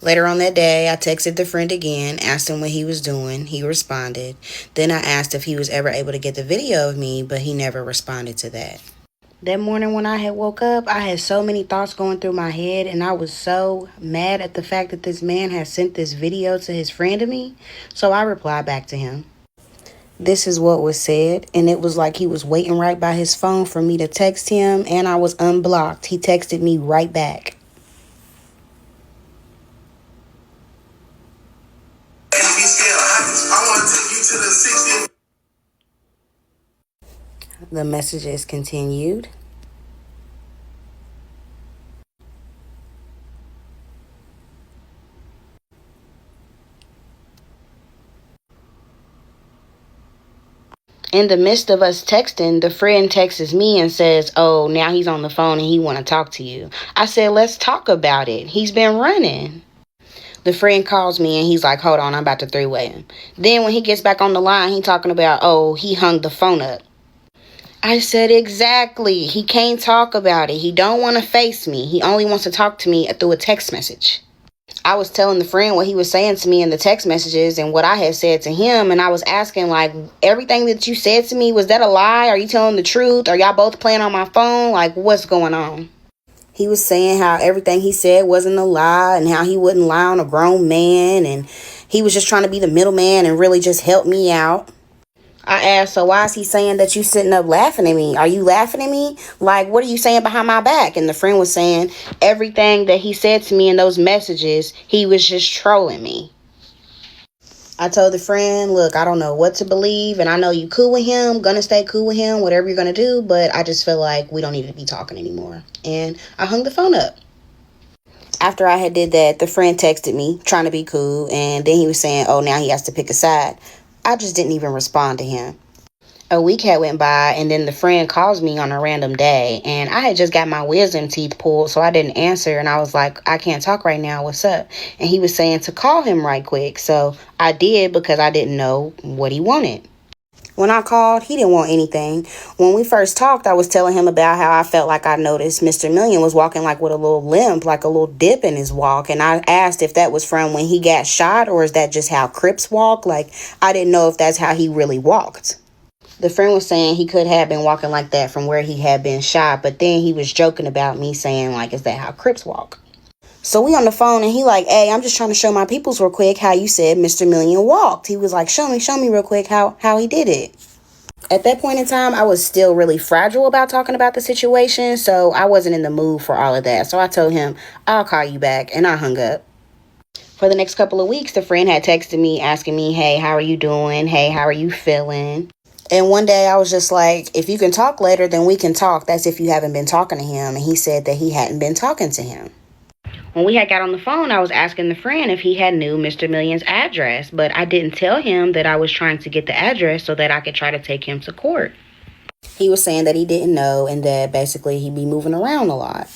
Later on that day, I texted the friend again, asked him what he was doing. He responded. Then I asked if he was ever able to get the video of me, but he never responded to that. That morning when I had woke up, I had so many thoughts going through my head, and I was so mad at the fact that this man had sent this video to his friend of me. So I replied back to him. This is what was said, and it was like he was waiting right by his phone for me to text him, and I was unblocked. He texted me right back. The messages continued. In the midst of us texting, the friend texts me and says, "Oh, now he's on the phone and he want to talk to you." I said, "Let's talk about it. He's been running." The friend calls me and he's like, "Hold on, I'm about to three-way him." Then when he gets back on the line, he talking about, "Oh, he hung the phone up." I said, "Exactly. He can't talk about it. He don't want to face me. He only wants to talk to me through a text message." I was telling the friend what he was saying to me in the text messages and what I had said to him. And I was asking, like, everything that you said to me, was that a lie? Are you telling the truth? Are y'all both playing on my phone? Like, what's going on? He was saying how everything he said wasn't a lie and how he wouldn't lie on a grown man. And he was just trying to be the middleman and really just help me out. I asked, "So why is he saying that you sitting up laughing at me? Are you laughing at me? Like, what are you saying behind my back?" And the friend was saying everything that he said to me in those messages, he was just trolling me. I told the friend, "Look, I don't know what to believe, and I know you cool with him, gonna stay cool with him, whatever you're gonna do, but I just feel like we don't need to be talking anymore." And I hung the phone up. After I had did that, the friend texted me, trying to be cool, and then he was saying, "Oh, now he has to pick a side." I just didn't even respond to him. A week had went by, and then the friend calls me on a random day, and I had just got my wisdom teeth pulled, so I didn't answer, and I was like, "I can't talk right now, what's up?" And he was saying to call him right quick, so I did because I didn't know what he wanted. When I called, he didn't want anything. When we first talked, I was telling him about how I felt like I noticed Mr.Million was walking like with a little limp, like a little dip in his walk. And I asked if that was from when he got shot, or is that just how Crips walk? Like, I didn't know if that's how he really walked. The friend was saying he could have been walking like that from where he had been shot, but then he was joking about me saying, like, is that how Crips walk? So we on the phone and he like, "Hey, I'm just trying to show my peoples real quick how you said Mr. Million walked." He was like, show me real quick how he did it." At that point in time, I was still really fragile about talking about the situation, so I wasn't in the mood for all of that. So I told him, "I'll call you back," and I hung up. For the next couple of weeks, the friend had texted me asking me, "Hey, how are you doing? Hey, how are you feeling?" And one day I was just like, "If you can talk later, then we can talk. That's if you haven't been talking to him." And he said that he hadn't been talking to him. When we had got on the phone, I was asking the friend if he had knew Mr. Million's address, but I didn't tell him that I was trying to get the address so that I could try to take him to court. He was saying that he didn't know and that basically he'd be moving around a lot.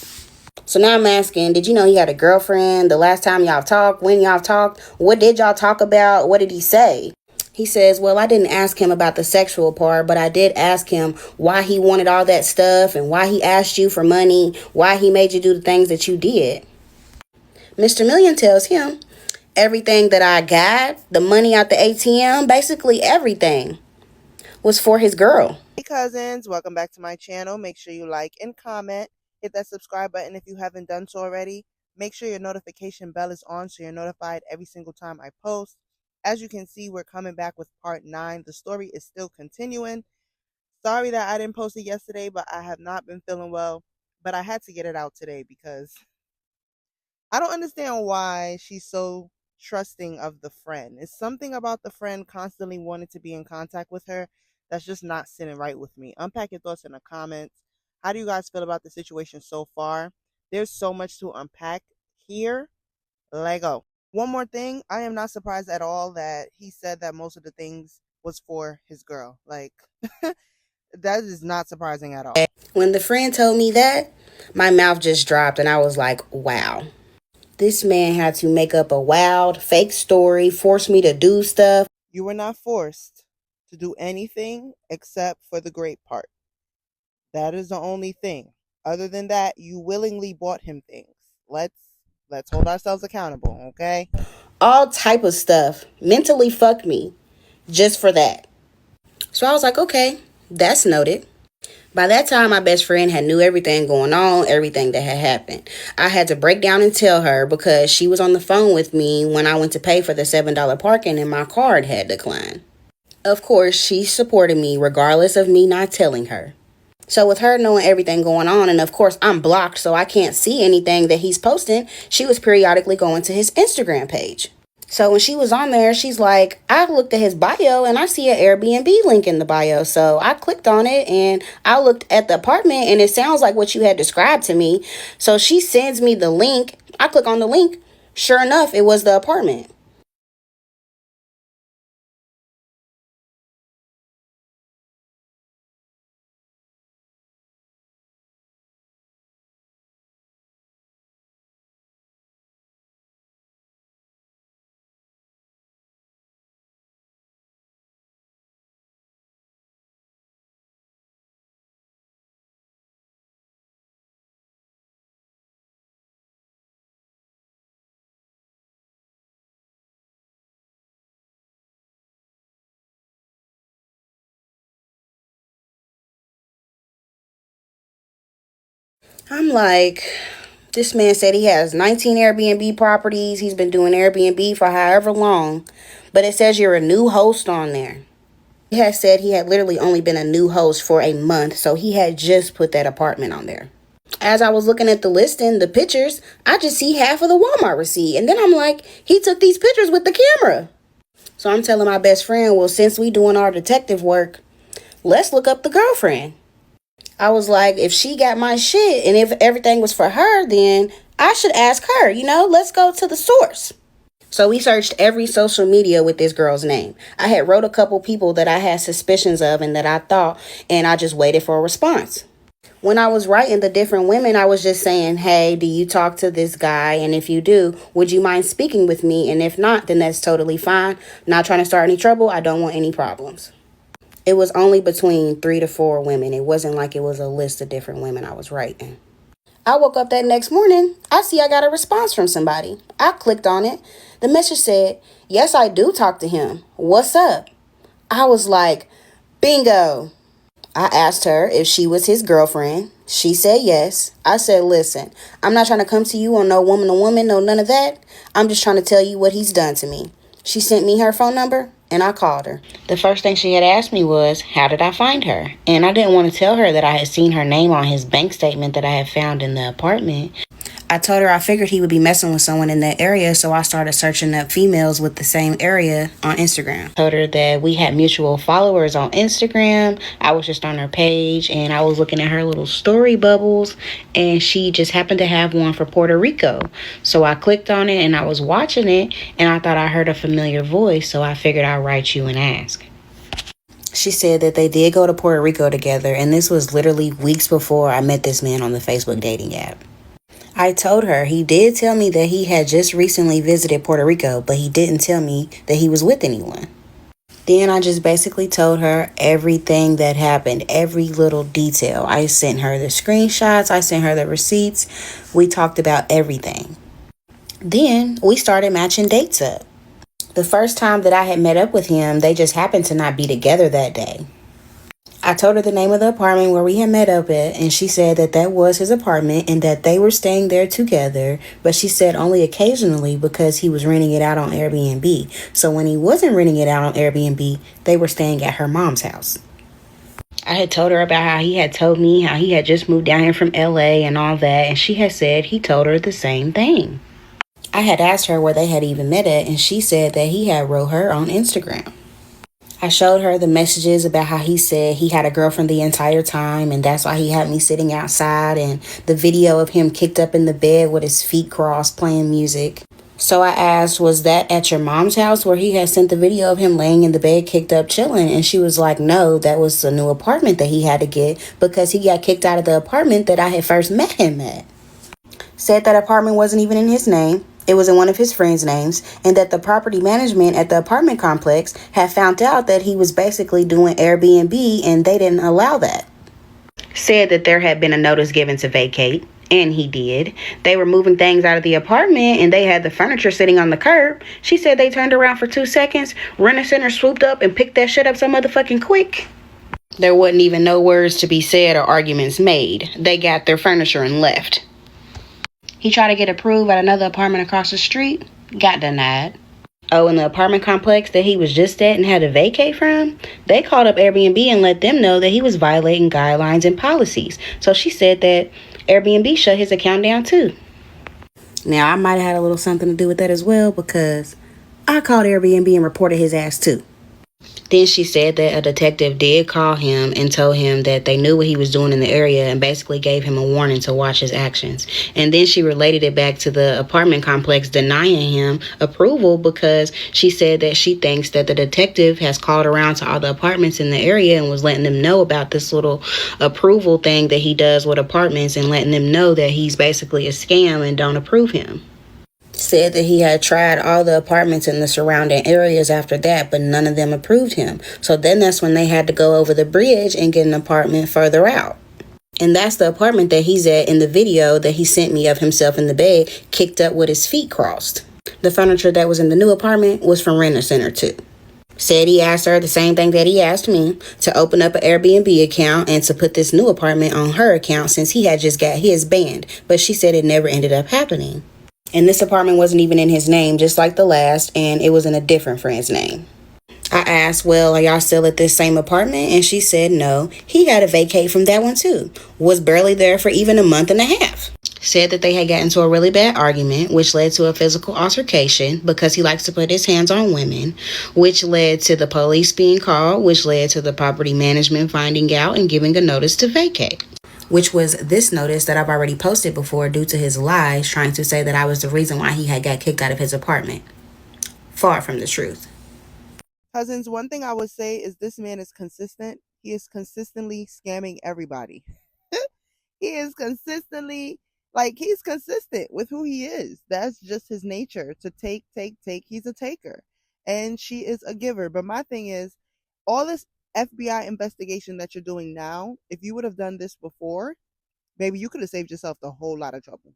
So now I'm asking, did you know he had a girlfriend? The last time y'all talked, when y'all talked, what did y'all talk about? What did he say? He says, "Well, I didn't ask him about the sexual part, but I did ask him why he wanted all that stuff and why he asked you for money, why he made you do the things that you did." Mr. Million tells him everything that I got, the money out the ATM, basically everything was for his girl. Hey cousins, welcome back to my channel. Make sure you like and comment. Hit that subscribe button if you haven't done so already. Make sure your notification bell is on so you're notified every single time I post. As you can see, we're coming back with part 9. The story is still continuing. Sorry that I didn't post it yesterday, but I have not been feeling well. But I had to get it out today because I don't understand why she's so trusting of the friend. It's something about the friend constantly wanting to be in contact with her that's just not sitting right with me. Unpack your thoughts in the comments. How do you guys feel about the situation so far? There's so much to unpack here. Lego. One more thing, I am not surprised at all that he said that most of the things was for his girl. Like, that is not surprising at all. When the friend told me that, my mouth just dropped and I was like, wow. This man had to make up a wild, fake story, force me to do stuff. You were not forced to do anything except for the great part. That is the only thing. Other than that, you willingly bought him things. Let's Let's hold ourselves accountable, okay? All type of stuff. Mentally fucked me just for that. So I was like, okay, that's noted. By that time, my best friend had knew everything going on, everything that had happened. I had to break down and tell her because she was on the phone with me when I went to pay for the $7 parking and my card had declined. Of course, she supported me regardless of me not telling her. So with her knowing everything going on, and of course I'm blocked so I can't see anything that he's posting, she was periodically going to his Instagram page. So when she was on there, she's like, I looked at his bio and I see an Airbnb link in the bio. So I clicked on it and I looked at the apartment and it sounds like what you had described to me. So she sends me the link. I click on the link. Sure enough, it was the apartment. I'm like, this man said he has 19 Airbnb properties. He's been doing Airbnb for however long. But it says you're a new host on there. He had said he had literally only been a new host for a month, so he had just put that apartment on there. As I was looking at the listing, the pictures, I just see half of the Walmart receipt. And then I'm like, he took these pictures with the camera. So I'm telling my best friend, well, since we doing our detective work, let's look up the girlfriend. I was like, if she got my shit and if everything was for her, then I should ask her, let's go to the source. So we searched every social media with this girl's name. I had wrote a couple people that I had suspicions of and that I thought, and I just waited for a response. When I was writing the different women, I was just saying, hey, do you talk to this guy? And if you do, would you mind speaking with me? And if not, then that's totally fine. Not trying to start any trouble. I don't want any problems. It was only between 3 to 4 women. It wasn't like it was a list of different women I was writing. I woke up that next morning. I see I got a response from somebody. I clicked on it. The message said, yes, I do talk to him. What's up? I was like, bingo. I asked her if she was his girlfriend. She said yes. I said, listen, I'm not trying to come to you on no woman to woman, no none of that. I'm just trying to tell you what he's done to me. She sent me her phone number and I called her. The first thing she had asked me was, how did I find her? And I didn't want to tell her that I had seen her name on his bank statement that I had found in the apartment. I told her I figured he would be messing with someone in that area, so I started searching up females with the same area on Instagram. Told her that we had mutual followers on Instagram. I was just on her page, and I was looking at her little story bubbles, and she just happened to have one for Puerto Rico. So I clicked on it, and I was watching it, and I thought I heard a familiar voice, so I figured I'd write you and ask. She said that they did go to Puerto Rico together, and this was literally weeks before I met this man on the Facebook dating app. I told her he did tell me that he had just recently visited Puerto Rico, but he didn't tell me that he was with anyone. Then I just basically told her everything that happened, every little detail. I sent her the screenshots, I sent her the receipts. We talked about everything. Then we started matching dates up. The first time that I had met up with him, they just happened to not be together that day. I told her the name of the apartment where we had met up at, and she said that that was his apartment and that they were staying there together, but she said only occasionally because he was renting it out on Airbnb. So when he wasn't renting it out on Airbnb, they were staying at her mom's house. I had told her about how he had told me how he had just moved down here from LA and all that, and she had said he told her the same thing. I had asked her where they had even met at, and she said that he had wrote her on Instagram. I showed her the messages about how he said he had a girlfriend the entire time and that's why he had me sitting outside, and the video of him kicked up in the bed with his feet crossed playing music. So I asked, was that at your mom's house where he had sent the video of him laying in the bed kicked up chilling? And she was like, no, that was a new apartment that he had to get because he got kicked out of the apartment that I had first met him at. Said that apartment wasn't even in his name. It was in one of his friends' names, and that the property management at the apartment complex had found out that he was basically doing Airbnb and they didn't allow that. Said that there had been a notice given to vacate, And he did. They were moving things out of the apartment and they had the furniture sitting on the curb. She said they turned around for 2 seconds. Rent-A-Center swooped up and picked that shit up so motherfucking quick. There wasn't even no words to be said or arguments made. They got their furniture and left. He tried to get approved at another apartment across the street. Got denied. Oh, and the apartment complex that he was just at and had to vacate from, they called up Airbnb and let them know that he was violating guidelines and policies. So she said that Airbnb shut his account down too. Now, I might have had a little something to do with that as well because I called Airbnb and reported his ass too. Then she said that a detective did call him and told him that they knew what he was doing in the area and basically gave him a warning to watch his actions. And then she related it back to the apartment complex denying him approval because she said that she thinks that the detective has called around to all the apartments in the area and was letting them know about this little approval thing that he does with apartments and letting them know that he's basically a scam and don't approve him. Said that he had tried all the apartments in the surrounding areas after that, but none of them approved him. So then that's when they had to go over the bridge and get an apartment further out. And that's the apartment that he's at in the video that he sent me of himself in the bed, kicked up with his feet crossed. The furniture that was in the new apartment was from Rent-A-Center too. Said he asked her the same thing that he asked me, to open up an Airbnb account and to put this new apartment on her account since he had just got his banned. But she said it never ended up happening. And this apartment wasn't even in his name, just like the last, and it was in a different friend's name. I asked, well, are y'all still at this same apartment? And she said no. He had to vacate from that one too. Was barely there for even a month and a half. Said that they had gotten into a really bad argument, which led to a physical altercation because he likes to put his hands on women, which led to the police being called, which led to the property management finding out and giving a notice to vacate. Which was this notice that I've already posted before due to his lies trying to say that I was the reason why he had got kicked out of his apartment. Far from the truth. Cousins, one thing I would say is this man is consistent. He is consistently scamming everybody. He is consistently, he's consistent with who he is. That's just his nature, to take. He's a taker. And she is a giver. But my thing is, all this FBI investigation that you're doing now, if you would have done this before, maybe you could have saved yourself a whole lot of trouble.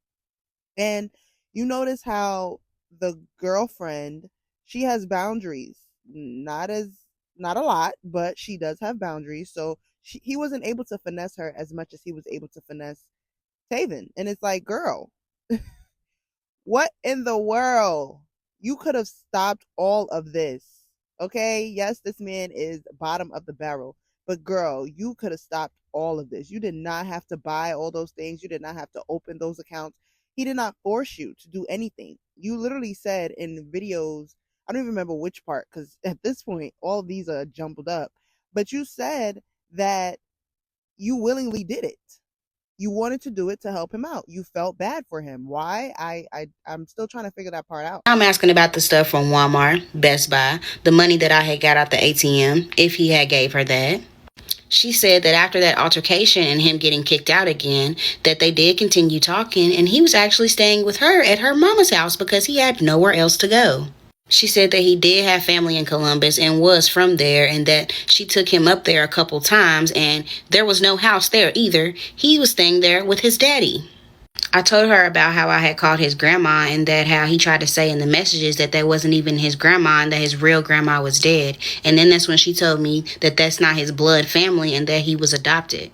And you notice how the girlfriend, she has boundaries. Not a lot, but she does have boundaries. So he wasn't able to finesse her as much as he was able to finesse Taven. And it's like, girl, what in the world? You could have stopped all of this. Okay? Yes, this man is bottom of the barrel. But girl, you could have stopped all of this. You did not have to buy all those things. You did not have to open those accounts. He did not force you to do anything. You literally said in videos, I don't even remember which part because at this point, all of these are jumbled up. But you said that you willingly did it. You wanted to do it to help him out. You felt bad for him. Why? I'm still trying to figure that part out. I'm asking about the stuff from Walmart, Best Buy, the money that I had got out the ATM, if he had gave her that. She said that after that altercation and him getting kicked out again, that they did continue talking and he was actually staying with her at her mama's house because he had nowhere else to go. She said that he did have family in Columbus and was from there and that she took him up there a couple times and there was no house there either. He was staying there with his daddy. I told her about how I had called his grandma and that how he tried to say in the messages that that wasn't even his grandma and that his real grandma was dead. And then that's when she told me that that's not his blood family and that he was adopted.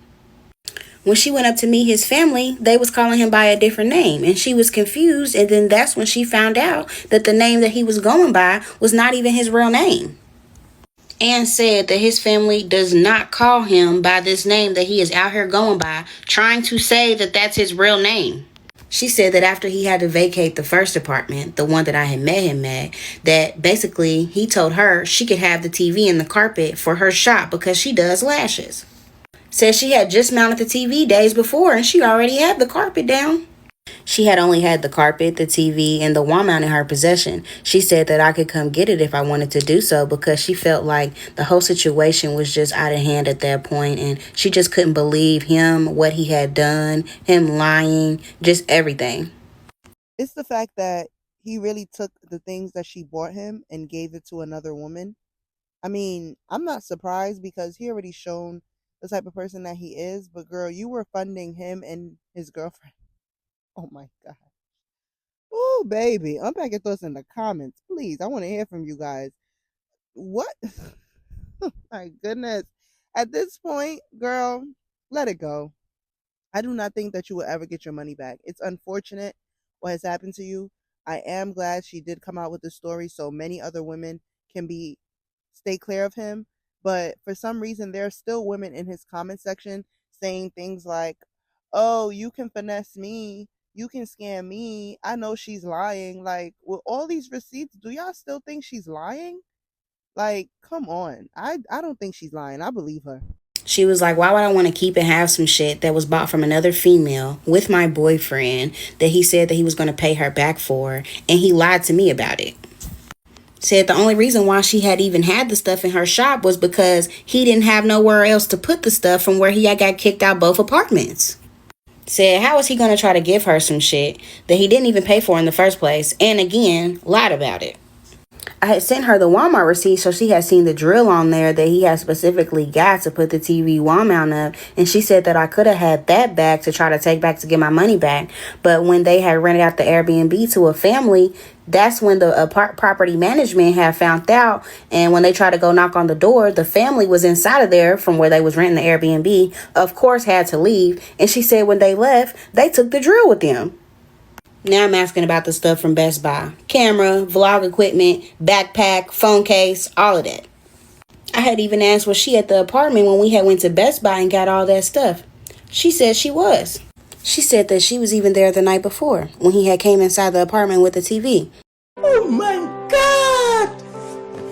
When she went up to meet his family, they was calling him by a different name and she was confused, and then that's when she found out that the name that he was going by was not even his real name. And said that his family does not call him by this name that he is out here going by, trying to say that that's his real name. She said that after he had to vacate the first apartment, the one that I had met him at, that basically he told her she could have the TV and the carpet for her shop because she does lashes. Said she had just mounted the TV days before and she already had the carpet down. She had only had the carpet, the TV, and the wall mount in her possession. She said that I could come get it if I wanted to do so because she felt like the whole situation was just out of hand at that point and she just couldn't believe him, what he had done, him lying, just everything. It's the fact that he really took the things that she bought him and gave it to another woman. I mean, I'm not surprised because he already shown the type of person that he is, but girl, you were funding him and his girlfriend. Oh my God. Oh, baby. Unpack your thoughts in the comments, please. I want to hear from you guys. What? My goodness. At this point, girl, let it go. I do not think that you will ever get your money back. It's unfortunate what has happened to you. I am glad she did come out with the story so many other women can stay clear of him. But for some reason, there are still women in his comment section saying things like, oh, you can finesse me. You can scam me. I know she's lying. Like, with all these receipts, do y'all still think she's lying? Like, come on. I don't think she's lying. I believe her. She was like, why would I want to keep and have some shit that was bought from another female with my boyfriend that he said that he was going to pay her back for, and he lied to me about it. Said the only reason why she had even had the stuff in her shop was because he didn't have nowhere else to put the stuff from where he had got kicked out both apartments. Said, how was he going to try to give her some shit that he didn't even pay for in the first place, and again, lied about it. I had sent her the Walmart receipt, so she had seen the drill on there that he had specifically got to put the TV wall mount up, and she said that I could have had that back to try to take back to get my money back, but when they had rented out the Airbnb to a family, that's when the property management had found out, and when they tried to go knock on the door, the family was inside of there from where they was renting the Airbnb, of course had to leave, and she said when they left, they took the drill with them. Now I'm asking about the stuff from Best Buy. Camera, vlog equipment, backpack, phone case, all of that. I had even asked was she at the apartment when we had went to Best Buy and got all that stuff. She said she was. She said that she was even there the night before when he had came inside the apartment with the TV. Oh my God!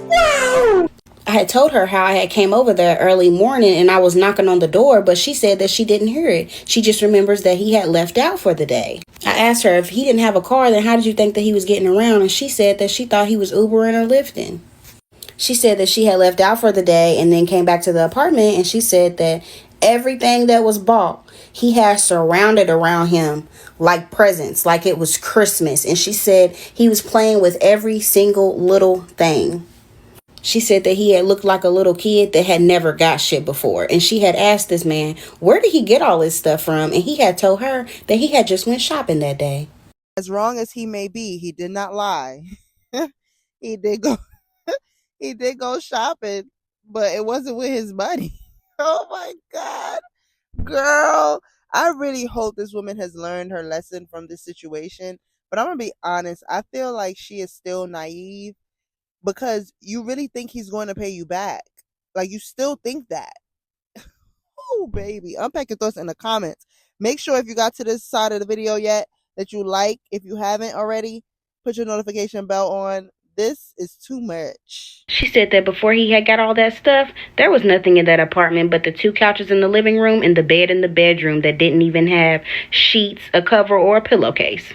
Wow! I had told her how I had came over there early morning and I was knocking on the door, but she said that she didn't hear it. She just remembers that he had left out for the day. I asked her if he didn't have a car, then how did you think that he was getting around? And she said that she thought he was Ubering or Lyfting. She said that she had left out for the day and then came back to the apartment, and she said that everything that was bought, he had surrounded around him like presents, like it was Christmas. And she said he was playing with every single little thing. She said that he had looked like a little kid that had never got shit before. And she had asked this man, where did he get all this stuff from? And he had told her that he had just went shopping that day. As wrong as he may be, he did not lie. he did go he did go shopping, but it wasn't with his money. Oh my God. Girl, I really hope this woman has learned her lesson from this situation. But I'm gonna be honest, I feel like she is still naive because you really think he's going to pay you back. Like, you still think that. Oh, baby. Unpack your thoughts in the comments. Make sure if you got to this side of the video yet that you like. If you haven't already, put your notification bell on. This is too much. She said that before he had got all that stuff, there was nothing in that apartment but the 2 couches in the living room and the bed in the bedroom that didn't even have sheets, a cover, or a pillowcase.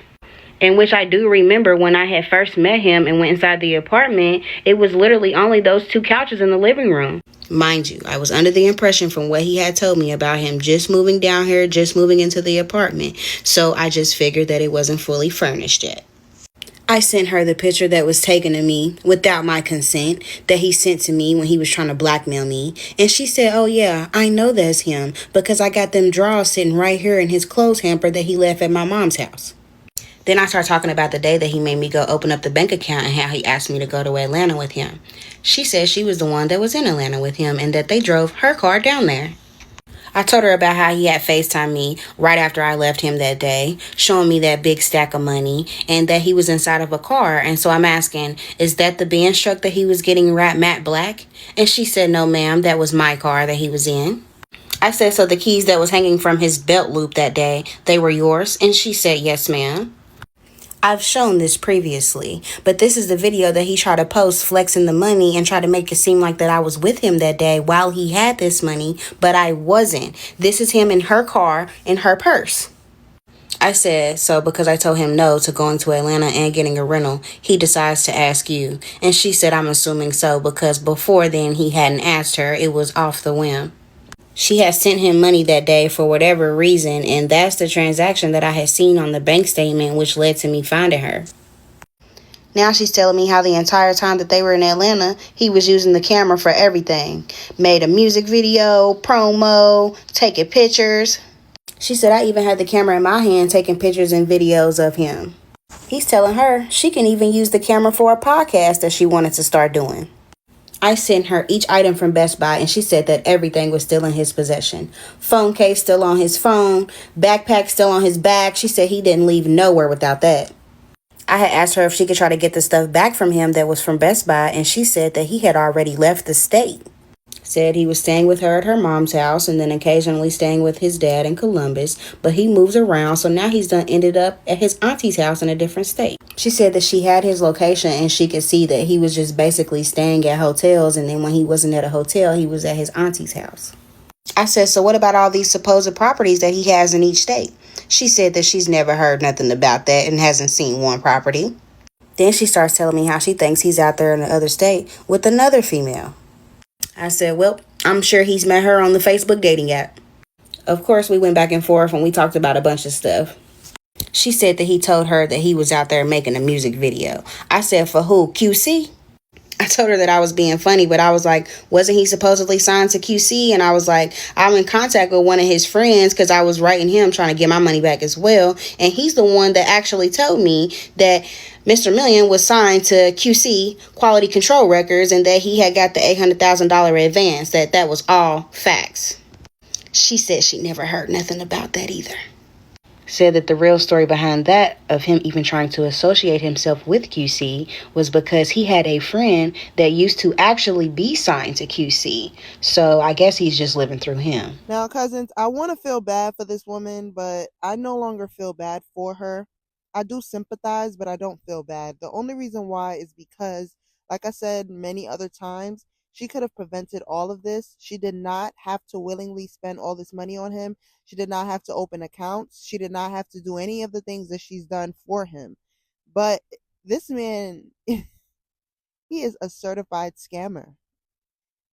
In which I do remember when I had first met him and went inside the apartment, it was literally only those 2 couches in the living room. Mind you, I was under the impression from what he had told me about him just moving down here, just moving into the apartment. So I just figured that it wasn't fully furnished yet. I sent her the picture that was taken of me without my consent that he sent to me when he was trying to blackmail me. And she said, oh yeah, I know that's him because I got them drawers sitting right here in his clothes hamper that he left at my mom's house. Then I started talking about the day that he made me go open up the bank account and how he asked me to go to Atlanta with him. She said she was the one that was in Atlanta with him and that they drove her car down there. I told her about how he had FaceTimed me right after I left him that day, showing me that big stack of money and that he was inside of a car. And so I'm asking, is that the Benz truck that he was getting wrapped matte black? And she said, no ma'am, that was my car that he was in. I said, so the keys that was hanging from his belt loop that day, they were yours? And she said, yes ma'am. I've shown this previously, but this is the video that he tried to post flexing the money and try to make it seem like that I was with him that day while he had this money, but I wasn't. This is him in her car, in her purse. I said, so because I told him no to going to Atlanta and getting a rental, he decides to ask you. And she said, I'm assuming so because before then he hadn't asked her. It was off the whim. She had sent him money that day for whatever reason, and that's the transaction that I had seen on the bank statement, which led to me finding her. Now she's telling me how the entire time that they were in Atlanta, he was using the camera for everything. Made a music video, promo, taking pictures. She said, I even had the camera in my hand taking pictures and videos of him. He's telling her she can even use the camera for a podcast that she wanted to start doing. I sent her each item from Best Buy, and she said that everything was still in his possession. Phone case still on his phone, backpack still on his back. She said he didn't leave nowhere without that. I had asked her if she could try to get the stuff back from him that was from Best Buy, and she said that he had already left the state. Said he was staying with her at her mom's house and then occasionally staying with his dad in Columbus, but he moves around, so now he's done ended up at his auntie's house in a different state. She said that she had his location and she could see that he was just basically staying at hotels, and then when he wasn't at a hotel, he was at his auntie's house. I said, so what about all these supposed properties that he has in each state? She said that she's never heard nothing about that and hasn't seen one property. Then she starts telling me how she thinks he's out there in the other state with another female. I said, well, I'm sure he's met her on the Facebook dating app. Of course, we went back and forth and we talked about a bunch of stuff. She said that he told her that he was out there making a music video. I said, for who? QC? I told her that I was being funny, but I was like, wasn't he supposedly signed to QC? And I was like, I'm in contact with one of his friends because I was writing him trying to get my money back as well. And he's the one that actually told me that Mr.Million was signed to QC, Quality Control Records, and that he had got the $800,000 advance, that was all facts. She said she never heard nothing about that either. Said that the real story behind that, of him even trying to associate himself with QC, was because he had a friend that used to actually be signed to QC. So I guess he's just living through him. Now, cousins, I want to feel bad for this woman, but I no longer feel bad for her. I do sympathize, but I don't feel bad. The only reason why is because, like I said many other times, she could have prevented all of this. She did not have to willingly spend all this money on him. She did not have to open accounts. She did not have to do any of the things that she's done for him. But this man, he is a certified scammer.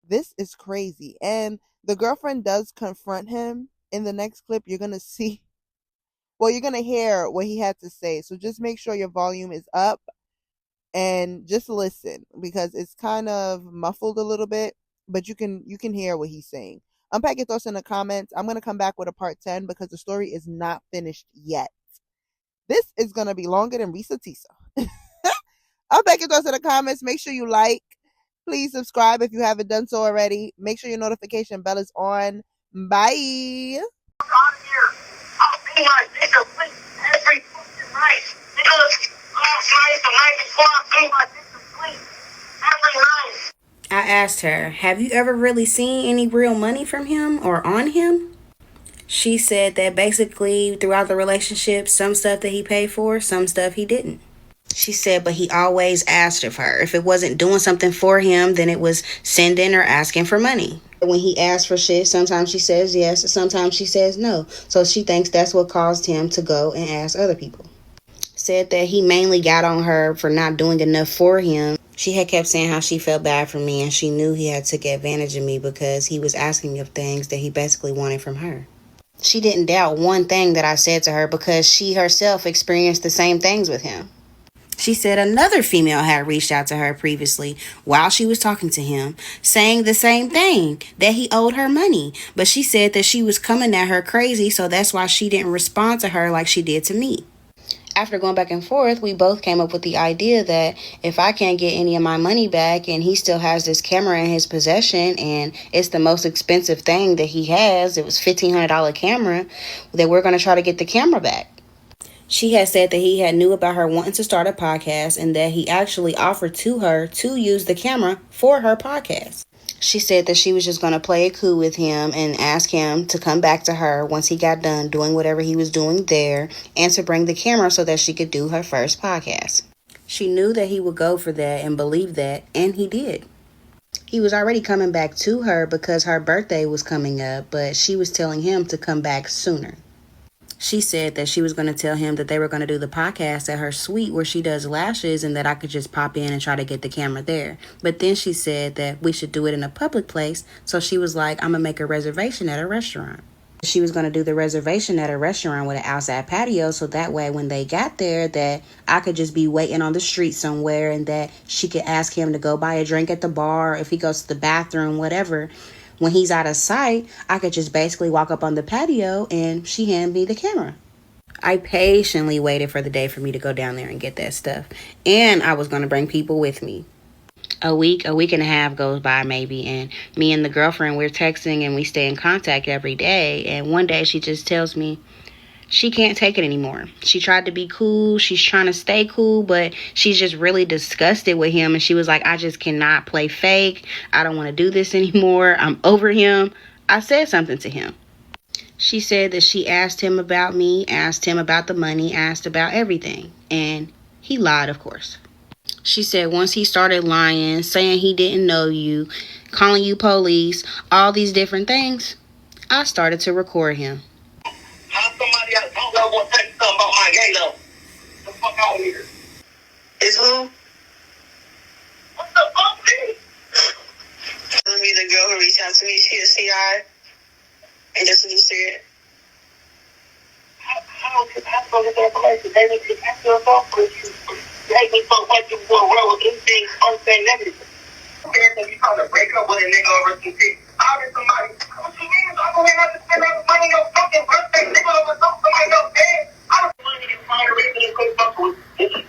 This is crazy. And the girlfriend does confront him. In the next clip, you're going to see, well, you're going to hear what he had to say. So just make sure your volume is up and just listen, because it's kind of muffled a little bit, but you can hear what he's saying. Unpack your thoughts in the comments. I'm going to come back with a part 10 because the story is not finished yet. This is going to be longer than Risa Tisa. Unpack your thoughts in the comments. Make sure you like. Please subscribe if you haven't done so already. Make sure your notification bell is on. Bye. On here, I'll be my nigga every fucking night. Nigga, last night, the night before, I be my nigga every night. I asked her, have you ever really seen any real money from him or on him? She said that basically throughout the relationship, some stuff that he paid for, some stuff he didn't. She said, but he always asked of her. If it wasn't doing something for him, then it was sending or asking for money. When he asks for shit, sometimes she says yes, sometimes she says no. So she thinks that's what caused him to go and ask other people. Said that he mainly got on her for not doing enough for him. She had kept saying how she felt bad for me and she knew he had took advantage of me because he was asking of things that he basically wanted from her. She didn't doubt one thing that I said to her because she herself experienced the same things with him. She said another female had reached out to her previously while she was talking to him, saying the same thing, that he owed her money. But she said that she was coming at her crazy, so that's why she didn't respond to her like she did to me. After going back and forth, we both came up with the idea that if I can't get any of my money back and he still has this camera in his possession and it's the most expensive thing that he has, it was $1,500 camera, that we're going to try to get the camera back. She had said that he had knew about her wanting to start a podcast and that he actually offered to her to use the camera for her podcast. She said that she was just going to play it cool with him and ask him to come back to her once he got done doing whatever he was doing there and to bring the camera so that she could do her first podcast. She knew that he would go for that and believed that, and he did. He was already coming back to her because her birthday was coming up, but she was telling him to come back sooner. She said that she was going to tell him that they were going to do the podcast at her suite where she does lashes and that I could just pop in and try to get the camera there. But then she said that we should do it in a public place. So she was like, I'm going to make a reservation at a restaurant. She was going to do the reservation at a restaurant with an outside patio. So that way when they got there that I could just be waiting on the street somewhere and that she could ask him to go buy a drink at the bar, or if he goes to the bathroom, whatever. when he's out of sight, I could just basically walk up on the patio and she handed me the camera. I patiently waited for the day for me to go down there and get that stuff. And I was going to bring people with me. A week and a half goes by maybe, and me and the girlfriend, we're texting and we stay in contact every day. And one day she just tells me she can't take it anymore. She tried to be cool. She's trying to stay cool, but she's just really disgusted with him. And she was like, I just cannot play fake. I don't want to do this anymore. I'm over him. I said something to him. She said that she asked him about me, asked him about the money, asked about everything. And he lied, of course. She said once he started lying, saying he didn't know you, calling you police, all these different things, I started to record him. How somebody else don't know what to say something about my gay though? Get the fuck out of here. Is who? What the fuck, man? Telling me the girl who reached out to me, she a CI. And that's what you said. How get that information? They need to ask yourself, but you make me so much you want to roll with anything, something negative. If you trying to break up with a nigga over some shit, how did somebody, what you mean? I don't have to spend all the money on your fucking birthday, nigga, over somebody else dead. I don't believe you find a reason to cook up with this.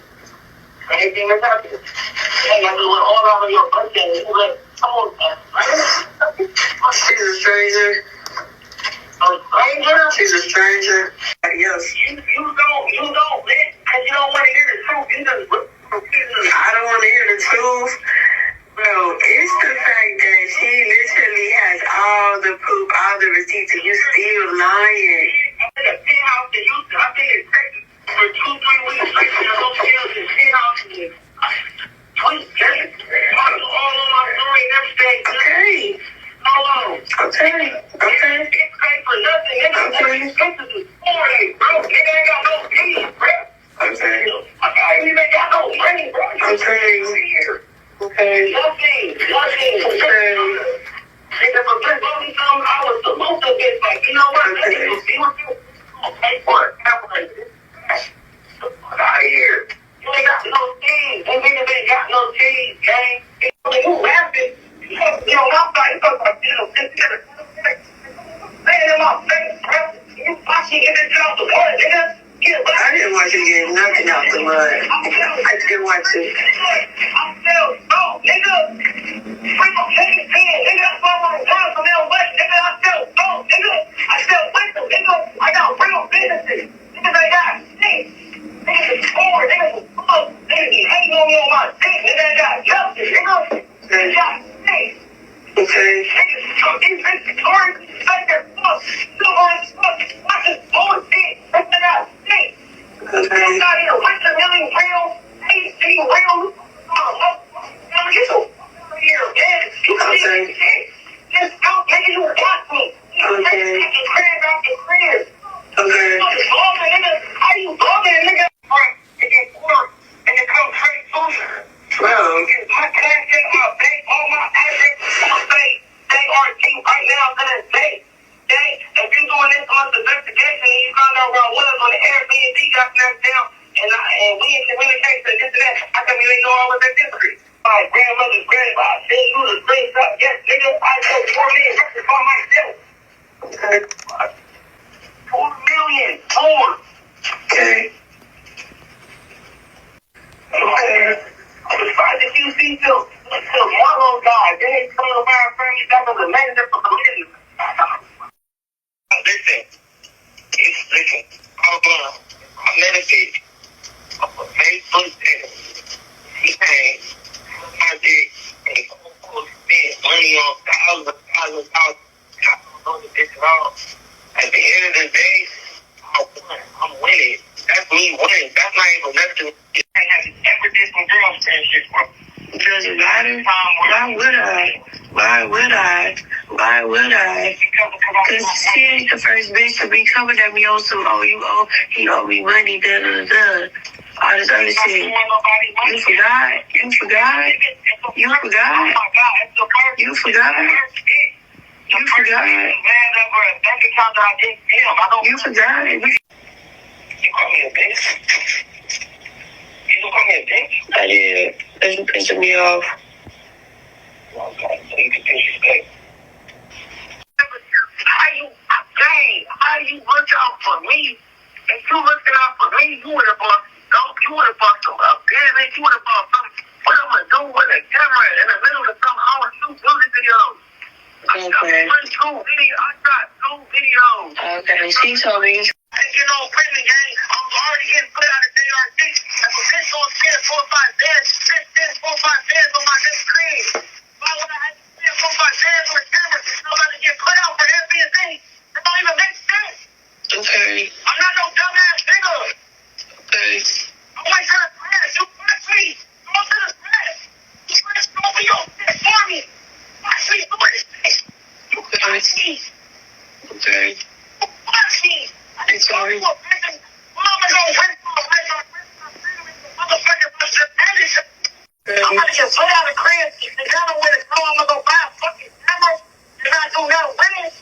Anything that's happening. And I do it all out of your birthday. You like, come on, man. She's a stranger. A stranger? She's a stranger. Yes. You don't, man, because you don't want to hear the truth. You just I don't want to hear the truth. Bro, it's the fact that she literally has all the proof, all the receipts, and you still lying. I'm in a penthouse in Houston. I've been in Texas for 2-3 weeks straight in a hotel in penthouses. Sweet Texas. I'm all on my story and everything. Okay. Hello. Okay. Okay. It's paid for nothing. Nigga, Texas is 4 days, bro. Nigga ain't got no keys, bro. Okay. I ain't even got no money, bro. Okay. Okay. Nothing. Okay. Nigga, for $3 I was supposed to get like, you know what? Okay. You see what you pay for it. I'm like, get the fuck out of here. You ain't got no keys. Them niggas ain't got no keys, gang. You laughing. You know, I'm like, saying in my face, bro. You watching in the job the water, nigga. I didn't want you to get nothing out the mud. I didn't want to. I'm still broke, nigga. Freaking penny pen, nigga. That's why I want to run from them west, nigga. I still broke, nigga. I still with them, nigga. I got real businesses. Niggas ain't got shit. Niggas is poor, niggas is broke. Niggas be hating on me on my dick. Nigga ain't got justice, nigga. Niggas got shit. Okay. Niggas, these bitches torn, like their fuck. Silver and fuck. Watch this bullshit. Nigga got shit. Okay. You got here, Mr.Million real, 18 real. Get your here, man. You got shit. Just out, nigga, you got me. Okay. Get your crib out the crib. Okay. How you vlogging, nigga? It get work, and it comes straight to you. Well. My cash app, my bank, all my address, I'm say, they are deep right now to this day. Okay? If you doing this much investigation and you found out where I was on the Airbnb, got snapped down, and we in communication, this and that, I couldn't even know I was at this street. My grandmother's grave, I seen you the screenshot. Yes, nigga, I told 4 million records by myself. Okay. 4 million, 4. Okay. Okay. I was trying to QC till Marlo died. Then they come around for me back as a manager for community. Listen. I'm meditating. Facebook there. He saying, I did spend money on thousands. I don't know this at all. At the end of the day, I won. I'm winning. That's me winning. That's not even nothing. I haven't ever did some girl friendship for me. Does it matter? Why would I? Because she ain't the first bitch to be coming at me on some, he owe me money, all this other shit. You forgot? You call me a bitch? You call me a bitch? I did. That's you pissing me off. Okay, so you can disrespect. If you looking out for me, you would have bought some business. You would have bought something. What I'm gonna do with a camera in the middle of some hour shoot music videos? Okay. I shot two videos. Okay, she told me. Prison gang, I'm already getting put out of JRC. If a bitch gon' spend 4 or 5 bands, spend 4 or 5 bands on my next screen. Why would I have to spend 4 or 5 bands on the camera? I'm about to get put out for Airbnb. That don't even make sense. Okay. I'm not no dumbass nigga. Okay. I went to the press. You press me. Go to the press. You press over your shit for me. Watch me do this shit. You watch me. Okay. You watch me. I'm sorry. I'm gonna get put out of crib and tell them where to go. I'm gonna go buy a fucking camera and not do nothing with it.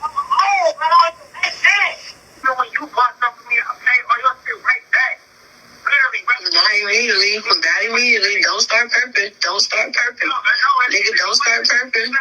I'm home, but I don't even make sense. When you bought something for me, I pay all your shit right back. Literally, Not immediately. Not immediately. Don't start perping. Don't start perping. Nigga, don't start perping.